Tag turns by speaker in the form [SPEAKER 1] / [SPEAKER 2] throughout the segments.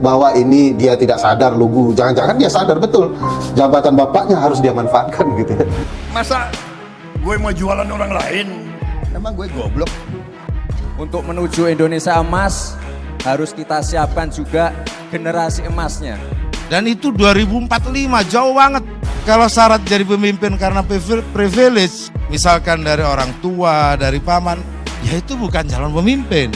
[SPEAKER 1] bahwa ini dia tidak sadar lugu. Jangan-jangan dia sadar betul jabatan bapaknya harus dia manfaatkan gitu ya.
[SPEAKER 2] Masa gue mau jualan orang lain? Emang gue goblok?
[SPEAKER 3] Untuk menuju Indonesia emas harus kita siapkan juga generasi emasnya.
[SPEAKER 4] Dan itu 2045 jauh banget. Kalau syarat jadi pemimpin karena privilege, misalkan dari orang tua, dari paman, ya itu bukan calon pemimpin.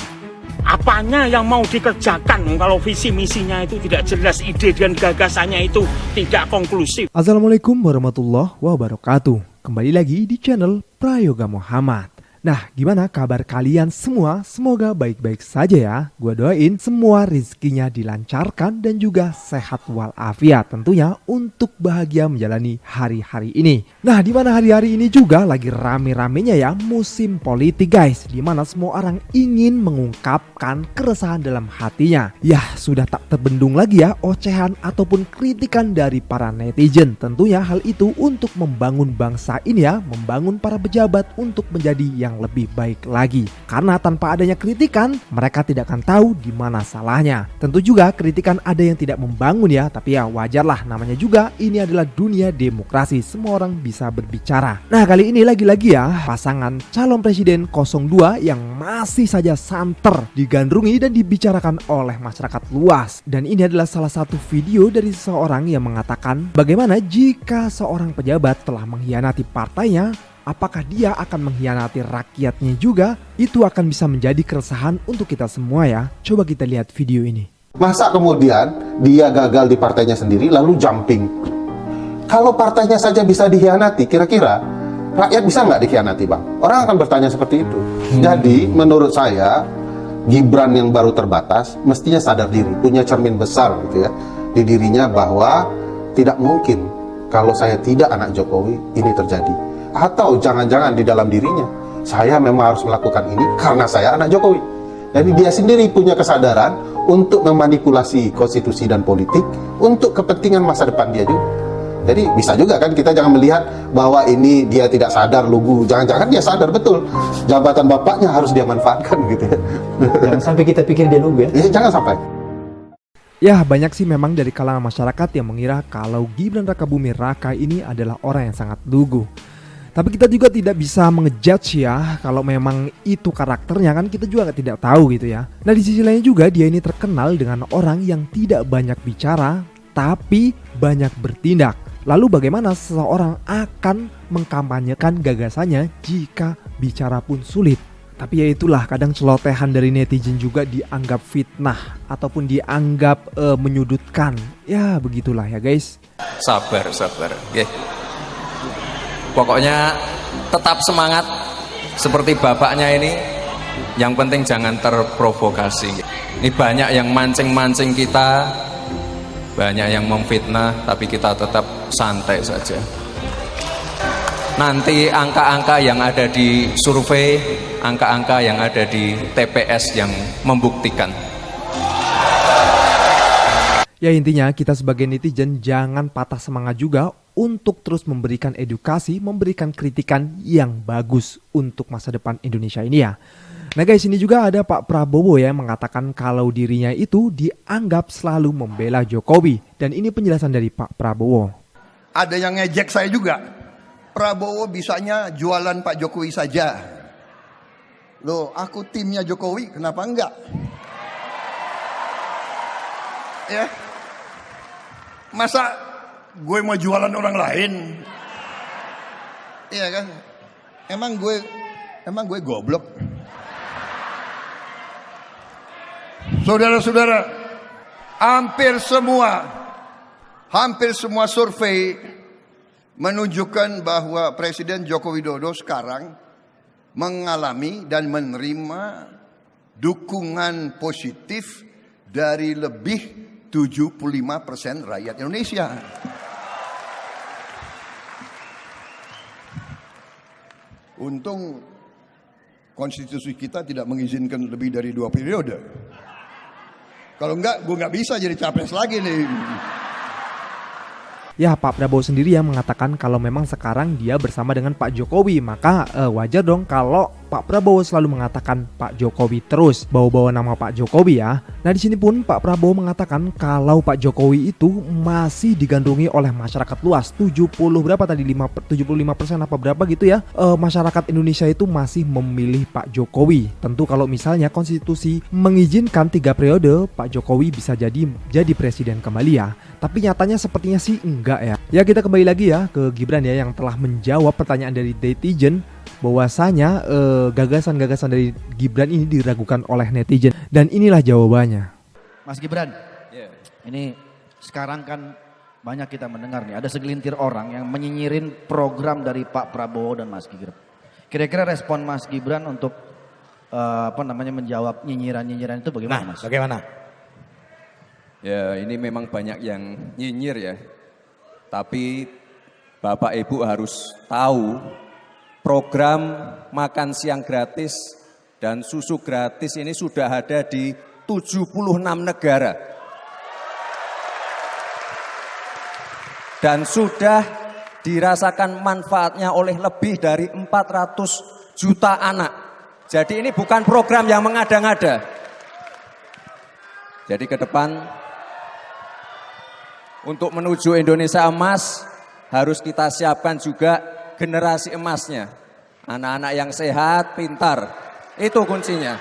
[SPEAKER 5] Apanya yang mau dikerjakan kalau visi misinya itu tidak jelas, ide dan gagasannya itu tidak konklusif.
[SPEAKER 6] Assalamualaikum warahmatullahi wabarakatuh. Kembali lagi di channel Prayoga Muhammad. Nah, gimana kabar kalian semua? Semoga baik-baik saja ya. Gua doain semua rezekinya dilancarkan dan juga sehat walafiat tentunya untuk bahagia menjalani hari-hari ini. Nah, di mana hari-hari ini juga lagi rame-ramenya ya musim politik guys, di mana semua orang ingin mengungkapkan keresahan dalam hatinya. Ya, sudah tak terbendung lagi ya ocehan ataupun kritikan dari para netizen. Tentunya hal itu untuk membangun bangsa ini ya, membangun para pejabat untuk menjadi yang lebih baik lagi. Karena tanpa adanya kritikan, mereka tidak akan tahu di mana salahnya. Tentu juga kritikan ada yang tidak membangun ya, tapi ya wajarlah, namanya juga ini adalah dunia demokrasi, semua orang bisa berbicara. Nah, kali ini lagi-lagi ya pasangan calon presiden 02 yang masih saja santer digandrungi dan dibicarakan oleh masyarakat luas. Dan ini adalah salah satu video dari seseorang yang mengatakan bagaimana jika seorang pejabat telah mengkhianati partainya, apakah dia akan mengkhianati rakyatnya juga? Itu akan bisa menjadi keresahan untuk kita semua ya. Coba kita lihat video ini.
[SPEAKER 1] Masa kemudian dia gagal di partainya sendiri lalu jumping? Kalau partainya saja bisa dikhianati, kira-kira rakyat bisa nggak dikhianati, Bang? Orang akan bertanya seperti itu. Jadi menurut saya Gibran yang baru terbatas mestinya sadar diri, punya cermin besar gitu ya di dirinya bahwa tidak mungkin kalau saya tidak anak Jokowi ini terjadi. Atau jangan-jangan di dalam dirinya, saya memang harus melakukan ini karena saya anak Jokowi. Jadi dia sendiri punya kesadaran untuk memanipulasi konstitusi dan politik untuk kepentingan masa depan dia juga. Jadi bisa juga kan kita jangan melihat bahwa ini dia tidak sadar lugu. Jangan-jangan dia sadar betul jabatan bapaknya harus dia manfaatkan gitu ya.
[SPEAKER 7] Jangan sampai kita pikir dia lugu ya.
[SPEAKER 1] Jangan sampai.
[SPEAKER 6] Ya, banyak sih memang dari kalangan masyarakat yang mengira kalau Gibran Rakabuming Raka ini adalah orang yang sangat lugu. Tapi kita juga tidak bisa mengejudge ya kalau memang itu karakternya, kan kita juga tidak tahu gitu ya. Nah, di sisi lain juga dia ini terkenal dengan orang yang tidak banyak bicara tapi banyak bertindak. Lalu bagaimana seseorang akan mengkampanyekan gagasannya jika bicara pun sulit? Tapi ya itulah, kadang celotehan dari netizen juga dianggap fitnah ataupun dianggap menyudutkan. Ya begitulah ya guys.
[SPEAKER 3] Sabar. Okay. Pokoknya tetap semangat seperti bapaknya ini. Yang penting jangan terprovokasi. Ini banyak yang mancing-mancing kita, banyak yang memfitnah, tapi kita tetap santai saja. Nanti angka-angka yang ada di survei, angka-angka yang ada di TPS yang membuktikan.
[SPEAKER 6] Ya intinya kita sebagai netizen jangan patah semangat juga untuk terus memberikan edukasi, memberikan kritikan yang bagus untuk masa depan Indonesia ini ya. Nah guys, ini juga ada Pak Prabowo ya mengatakan kalau dirinya itu dianggap selalu membela Jokowi. Dan ini penjelasan dari Pak Prabowo.
[SPEAKER 2] Ada yang ngejek saya juga. Prabowo bisanya jualan Pak Jokowi saja. Loh, aku timnya Jokowi, kenapa enggak? Ya. Masa gue mau jualan orang lain? Iya kan? Emang gue goblok? Saudara-saudara, hampir semua survei menunjukkan bahwa Presiden Joko Widodo sekarang mengalami dan menerima dukungan positif dari lebih 75% rakyat Indonesia. Untung konstitusi kita tidak mengizinkan lebih dari 2 periode. Kalau enggak, gue nggak bisa jadi capres lagi nih.
[SPEAKER 6] Ya, Pak Prabowo sendiri yang mengatakan kalau memang sekarang dia bersama dengan Pak Jokowi, maka wajar dong kalau Pak Prabowo selalu mengatakan Pak Jokowi terus, bawa-bawa nama Pak Jokowi ya. Nah di sini pun Pak Prabowo mengatakan kalau Pak Jokowi itu masih digandrungi oleh masyarakat luas. 75% apa berapa gitu ya. Masyarakat Indonesia itu masih memilih Pak Jokowi. Tentu kalau misalnya konstitusi mengizinkan 3 periode, Pak Jokowi bisa jadi presiden kembali ya. Tapi nyatanya sepertinya sih enggak ya. Ya kita kembali lagi ya ke Gibran ya yang telah menjawab pertanyaan dari netizen bahwasanya gagasan-gagasan dari Gibran ini diragukan oleh netizen. Dan inilah jawabannya.
[SPEAKER 8] Mas Gibran, ini sekarang kan banyak kita mendengar nih ada segelintir orang yang menyinyirin program dari Pak Prabowo dan Mas Gibran. Kira-kira respon Mas Gibran untuk menjawab nyinyiran-nyinyiran itu bagaimana Mas?
[SPEAKER 7] Bagaimana?
[SPEAKER 3] Ya ini memang banyak yang nyinyir ya. Tapi Bapak Ibu harus tahu program makan siang gratis dan susu gratis ini sudah ada di 76 negara. Dan sudah dirasakan manfaatnya oleh lebih dari 400 juta anak. Jadi ini bukan program yang mengada-ngada. Jadi ke depan untuk menuju Indonesia emas harus kita siapkan juga generasi emasnya. Anak-anak yang sehat, pintar. Itu kuncinya.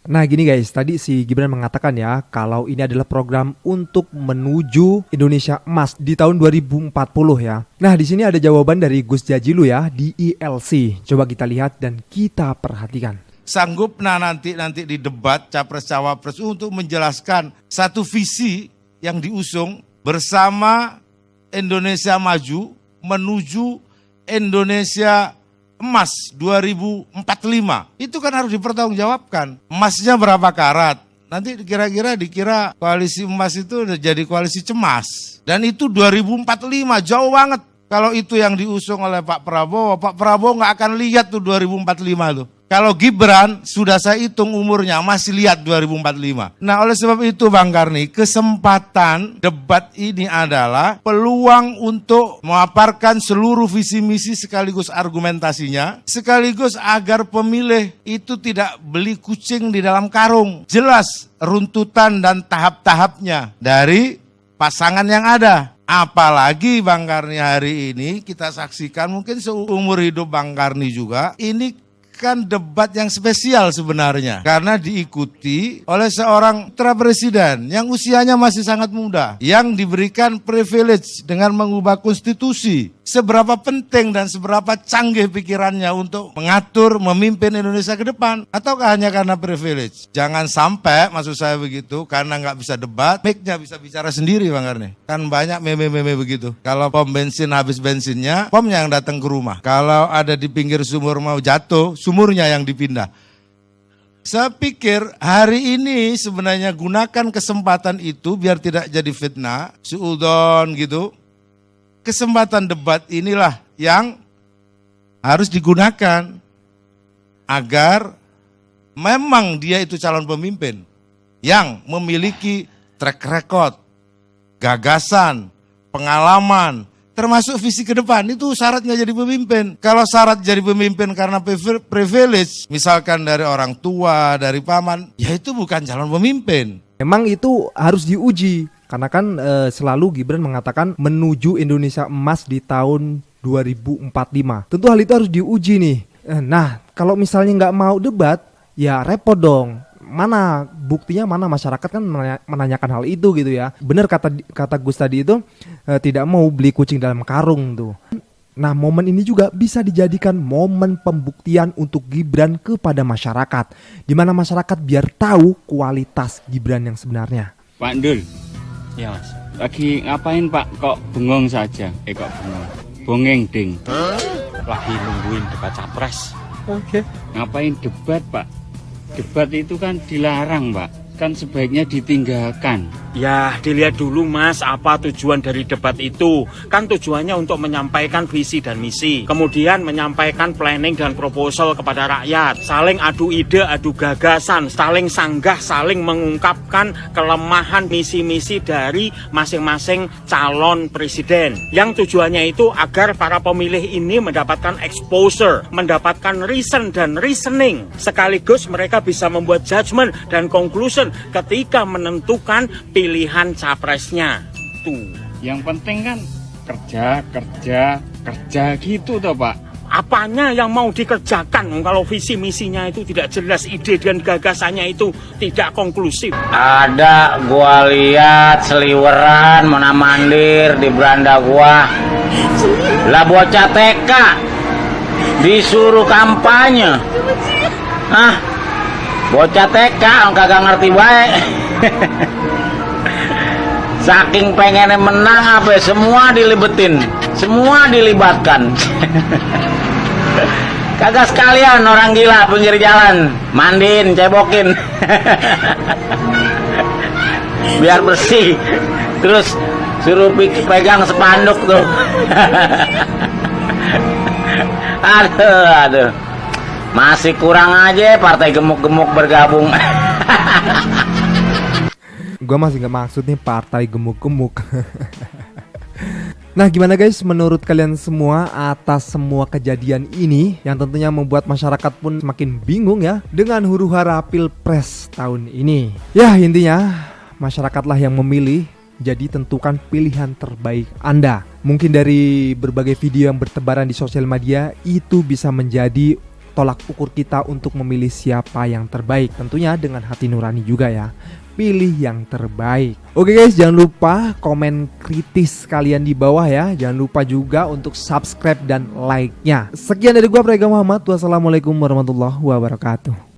[SPEAKER 6] Nah gini guys, tadi si Gibran mengatakan ya kalau ini adalah program untuk menuju Indonesia emas di tahun 2040 ya. Nah di sini ada jawaban dari Gus Jazilul ya di ILC. Coba kita lihat dan kita perhatikan.
[SPEAKER 4] Sanggup nanti di debat capres-cawapres untuk menjelaskan satu visi yang diusung bersama Indonesia Maju menuju Indonesia Emas 2045. Itu kan harus dipertanggungjawabkan. Emasnya berapa karat? Nanti dikira koalisi emas itu udah jadi koalisi cemas. Dan itu 2045 jauh banget. Kalau itu yang diusung oleh Pak Prabowo nggak akan lihat tuh 2045 tuh. Kalau Gibran sudah saya hitung umurnya masih lihat 2045. Nah oleh sebab itu Bang Karni, kesempatan debat ini adalah peluang untuk memaparkan seluruh visi misi sekaligus argumentasinya. Sekaligus agar pemilih itu tidak beli kucing di dalam karung. Jelas runtutan dan tahap-tahapnya dari pasangan yang ada. Apalagi Bang Karni hari ini kita saksikan mungkin seumur hidup Bang Karni juga. Ini kan debat yang spesial sebenarnya karena diikuti oleh seorang putra presiden yang usianya masih sangat muda yang diberikan privilege dengan mengubah konstitusi. Seberapa penting dan seberapa canggih pikirannya untuk mengatur, memimpin Indonesia ke depan, ataukah hanya karena privilege? Jangan sampai, maksud saya begitu, karena nggak bisa debat, mic-nya bisa bicara sendiri Bang Karni. Kan banyak meme-meme begitu. Kalau pom bensin habis bensinnya, pomnya yang datang ke rumah. Kalau ada di pinggir sumur mau jatuh, sumurnya yang dipindah. Saya pikir hari ini sebenarnya gunakan kesempatan itu biar tidak jadi fitnah, suudon gitu. Kesempatan debat inilah yang harus digunakan agar memang dia itu calon pemimpin yang memiliki track record, gagasan, pengalaman, termasuk visi ke depan. Itu syaratnya jadi pemimpin. Kalau syarat jadi pemimpin karena privilege, misalkan dari orang tua, dari paman, ya itu bukan calon pemimpin.
[SPEAKER 6] Memang itu harus diuji. Karena kan selalu Gibran mengatakan menuju Indonesia emas di tahun 2045. Tentu hal itu harus diuji nih. Nah kalau misalnya nggak mau debat, ya repot dong. Mana buktinya, mana masyarakat kan menanyakan hal itu gitu ya. Benar kata Gus tadi itu tidak mau beli kucing dalam karung tuh. Nah momen ini juga bisa dijadikan momen pembuktian untuk Gibran kepada masyarakat. Dimana masyarakat biar tahu kualitas Gibran yang sebenarnya.
[SPEAKER 9] Pak Ndul. Ya Mas. Lagi ngapain Pak? Kok bengong saja? Kok bengong? Bongeng ding. Lagi nungguin debat capres.
[SPEAKER 6] Oke.
[SPEAKER 9] Ngapain debat Pak? Debat itu kan dilarang Pak. kan sebaiknya ditinggalkan.
[SPEAKER 5] Ya, dilihat dulu Mas, apa tujuan dari debat itu. Kan tujuannya untuk menyampaikan visi dan misi. Kemudian menyampaikan planning dan proposal kepada rakyat. Saling adu ide, adu gagasan. Saling sanggah, saling mengungkapkan kelemahan misi-misi dari masing-masing calon presiden. Yang tujuannya itu agar para pemilih ini mendapatkan exposure, mendapatkan reason dan reasoning. Sekaligus mereka bisa membuat judgment dan conclusion ketika menentukan pilihan capresnya. Tuh.
[SPEAKER 9] Yang penting kan kerja gitu toh Pak.
[SPEAKER 5] Apanya yang mau dikerjakan kalau visi misinya itu tidak jelas, ide dan gagasannya itu tidak konklusif.
[SPEAKER 10] Ada gua lihat seliweran mana mandir di beranda gua. Lah bocah TK disuruh kampanye. Hah? Bocah TK kagak ngerti baik. Saking pengennya menang apa semua dilibetin, semua dilibatkan. Kagak sekalian orang gila pinggir jalan mandiin, cebokin. Biar bersih. Terus suruh pegang spanduk tuh. Aduh. Masih kurang aja partai gemuk-gemuk bergabung.
[SPEAKER 6] Gue masih gak maksud nih partai gemuk-gemuk. Nah gimana guys, menurut kalian semua atas semua kejadian ini yang tentunya membuat masyarakat pun semakin bingung ya dengan huru-hara pilpres tahun ini. Ya intinya masyarakatlah yang memilih, jadi tentukan pilihan terbaik Anda. Mungkin dari berbagai video yang bertebaran di sosial media itu bisa menjadi tolak ukur kita untuk memilih siapa yang terbaik. Tentunya dengan hati nurani juga ya. Pilih yang terbaik. Oke guys, jangan lupa komen kritis kalian di bawah ya. Jangan lupa juga untuk subscribe dan like-nya. Sekian dari gua Prayoga Muhammad. Wassalamualaikum warahmatullahi wabarakatuh.